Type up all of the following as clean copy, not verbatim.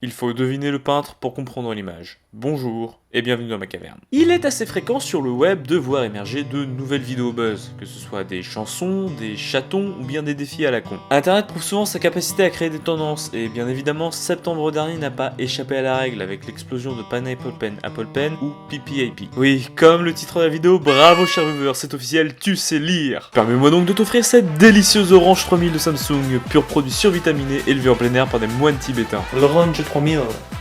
Il faut deviner le peintre pour comprendre l'image. Bonjour et bienvenue dans ma caverne. Il est assez fréquent sur le web de voir émerger de nouvelles vidéos buzz, que ce soit des chansons, des chatons ou bien des défis à la con. Internet prouve souvent sa capacité à créer des tendances, et bien évidemment septembre dernier n'a pas échappé à la règle avec l'explosion de Pineapple Pen, Apple Pen ou PPAP. Oui, comme le titre de la vidéo, bravo cher viewer, c'est officiel, tu sais lire. Permets-moi donc de t'offrir cette délicieuse Orange 3000 de Samsung, pur produit survitaminé élevé en plein air par des moines tibétains. L'Orange 3000,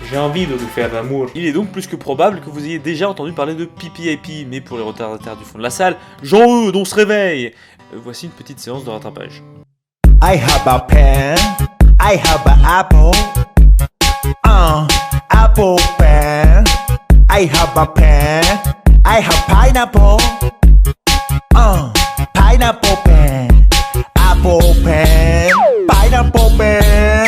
j'ai envie de lui faire l'amour. Il est donc plus que probable que vous ayez déjà entendu parler de PPAP, mais pour les retardataires du fond de la salle, Jean-Eudes, on se réveille. Voici une petite séance de rattrapage. I have a pen, I have an apple, apple pen, I have a pen, I have pineapple, pineapple pen, apple pen, pineapple pen,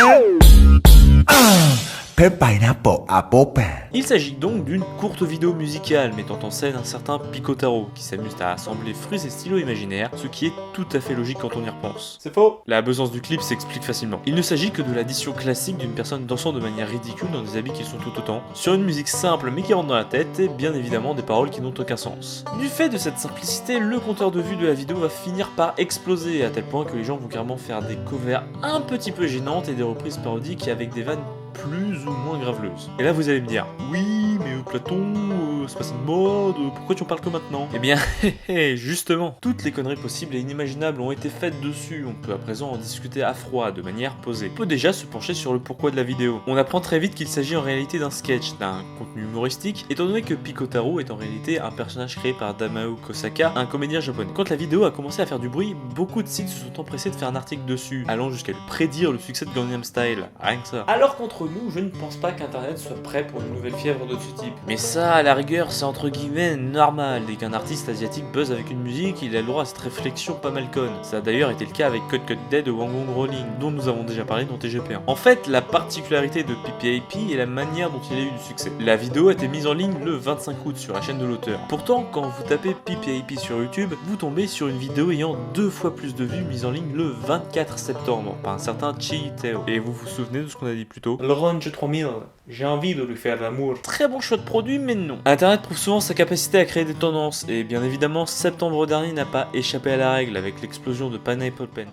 pineapple, apple pen. Il s'agit donc d'une courte vidéo musicale mettant en scène un certain Picotaro qui s'amuse à assembler fruits et stylos imaginaires, ce qui est tout à fait logique quand on y repense. C'est faux. La besance du clip s'explique facilement. Il ne s'agit que de l'addition classique d'une personne dansant de manière ridicule dans des habits qui sont tout autant, sur une musique simple mais qui rentre dans la tête et bien évidemment des paroles qui n'ont aucun sens. Du fait de cette simplicité, le compteur de vues de la vidéo va finir par exploser à tel point que les gens vont carrément faire des covers un petit peu gênantes et des reprises parodiques avec des vannes plus ou moins graveleuses. Et là vous allez me dire, oui mais Platon, c'est pas une mode, pourquoi tu en parles que maintenant? Eh bien, justement, toutes les conneries possibles et inimaginables ont été faites dessus, on peut à présent en discuter à froid, de manière posée. On peut déjà se pencher sur le pourquoi de la vidéo. On apprend très vite qu'il s'agit en réalité d'un sketch, d'un contenu humoristique, étant donné que Picotaro est en réalité un personnage créé par Damao Kosaka, un comédien japonais. Quand la vidéo a commencé à faire du bruit, beaucoup de sites se sont empressés de faire un article dessus, allant jusqu'à lui prédire le succès de Gangnam Style, rien que ça. Alors qu'entre nous, je ne pense pas qu'Internet soit prêt pour une nouvelle fièvre de ce type. Mais ça, à la rigueur, c'est entre guillemets normal. Dès qu'un artiste asiatique buzz avec une musique, il a le droit à cette réflexion pas mal conne. Ça a d'ailleurs été le cas avec Cut Cut Dead de Wang Wong Rolling, dont nous avons déjà parlé dans TGP1. En fait, la particularité de PPAP est la manière dont il a eu du succès. La vidéo a été mise en ligne le 25 août sur la chaîne de l'auteur. Pourtant, quand vous tapez PPAP sur YouTube, vous tombez sur une vidéo ayant 2 fois plus de vues mise en ligne le 24 septembre par un certain Chi Teo. Et vous vous souvenez de ce qu'on a dit plus tôt? L'Orange 3000, j'ai envie de lui faire l'amour. Très bon choix de produit, mais non. Internet prouve souvent sa capacité à créer des tendances, et bien évidemment, septembre dernier n'a pas échappé à la règle avec l'explosion de Pineapple Pen.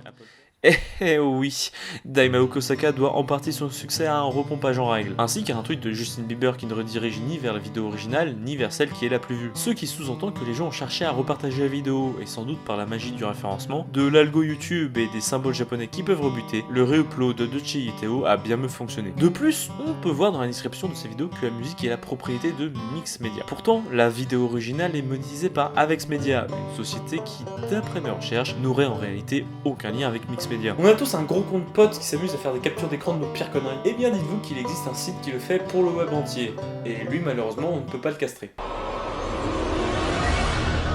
Eh oui, Daimao Kosaka doit en partie son succès à un repompage en règle, ainsi qu'à un tweet de Justin Bieber qui ne redirige ni vers la vidéo originale, ni vers celle qui est la plus vue. Ce qui sous-entend que les gens ont cherché à repartager la vidéo, et sans doute par la magie du référencement, de l'algo YouTube et des symboles japonais qui peuvent rebuter, le réupload de Chi-Teo a bien mieux fonctionné. De plus, on peut voir dans la description de ces vidéos que la musique est la propriété de Mix Media. Pourtant, la vidéo originale est monétisée par Avex Media, une société qui, d'après mes recherches, n'aurait en réalité aucun lien avec Mix Media. On a tous un gros compte potes qui s'amuse à faire des captures d'écran de nos pires conneries. Eh bien dites-vous qu'il existe un site qui le fait pour le web entier. Et lui malheureusement on ne peut pas le castrer.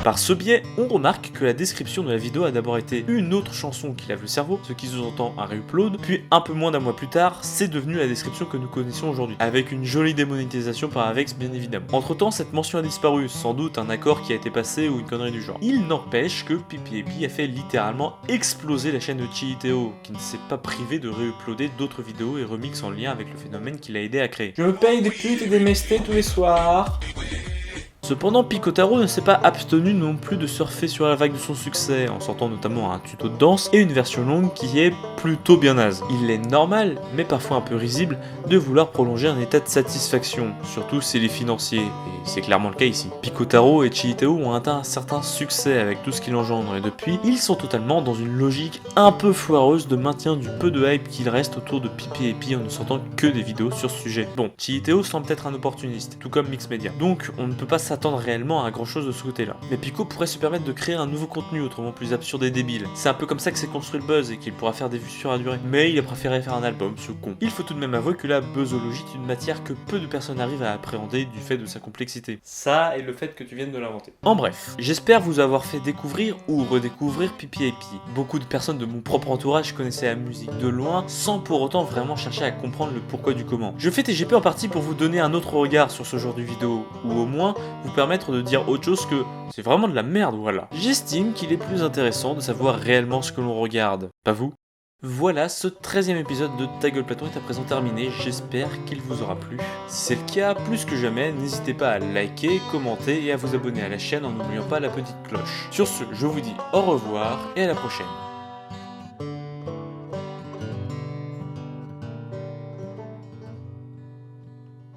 Par ce biais, on remarque que la description de la vidéo a d'abord été une autre chanson qui lave le cerveau, ce qui sous-entend un reupload, puis un peu moins d'un mois plus tard, c'est devenu la description que nous connaissons aujourd'hui, avec une jolie démonétisation par Avex bien évidemment. Entre temps, cette mention a disparu, sans doute un accord qui a été passé ou une connerie du genre. Il n'empêche que PPAP a fait littéralement exploser la chaîne de Chi-Teo, qui ne s'est pas privé de réuploader d'autres vidéos et remix en lien avec le phénomène qu'il a aidé à créer. Je me paye des putes et des mestés tous les soirs. Cependant, Picotaro ne s'est pas abstenu non plus de surfer sur la vague de son succès, en sortant notamment un tuto de danse et une version longue qui est plutôt bien naze. Il est normal, mais parfois un peu risible, de vouloir prolonger un état de satisfaction, surtout s'il est financier, et c'est clairement le cas ici. Picotaro et Chi-Teo ont atteint un certain succès avec tout ce qu'il engendre, et depuis, ils sont totalement dans une logique un peu foireuse de maintien du peu de hype qu'il reste autour de PPAP en ne sortant que des vidéos sur ce sujet. Bon, Chi-Teo semble être un opportuniste, tout comme Mix Media, donc on ne peut pas s'attendre réellement à grand chose de ce côté là. Mais Pico pourrait se permettre de créer un nouveau contenu autrement plus absurde et débile. C'est un peu comme ça que s'est construit le buzz et qu'il pourra faire des vues sur la durée. Mais il a préféré faire un album, ce con. Il faut tout de même avouer que la buzzologie est une matière que peu de personnes arrivent à appréhender du fait de sa complexité. Ça et le fait que tu viennes de l'inventer. En bref, j'espère vous avoir fait découvrir ou redécouvrir PPAP. Beaucoup de personnes de mon propre entourage connaissaient la musique de loin sans pour autant vraiment chercher à comprendre le pourquoi du comment. Je fais TGP en partie pour vous donner un autre regard sur ce genre de vidéo, ou au moins vous permettre de dire autre chose que c'est vraiment de la merde, voilà. J'estime qu'il est plus intéressant de savoir réellement ce que l'on regarde, pas vous? Voilà, ce 13e épisode de Ta gueule Platon est à présent terminé, j'espère qu'il vous aura plu. Si c'est le cas, plus que jamais, n'hésitez pas à liker, commenter et à vous abonner à la chaîne en n'oubliant pas la petite cloche. Sur ce, je vous dis au revoir et à la prochaine.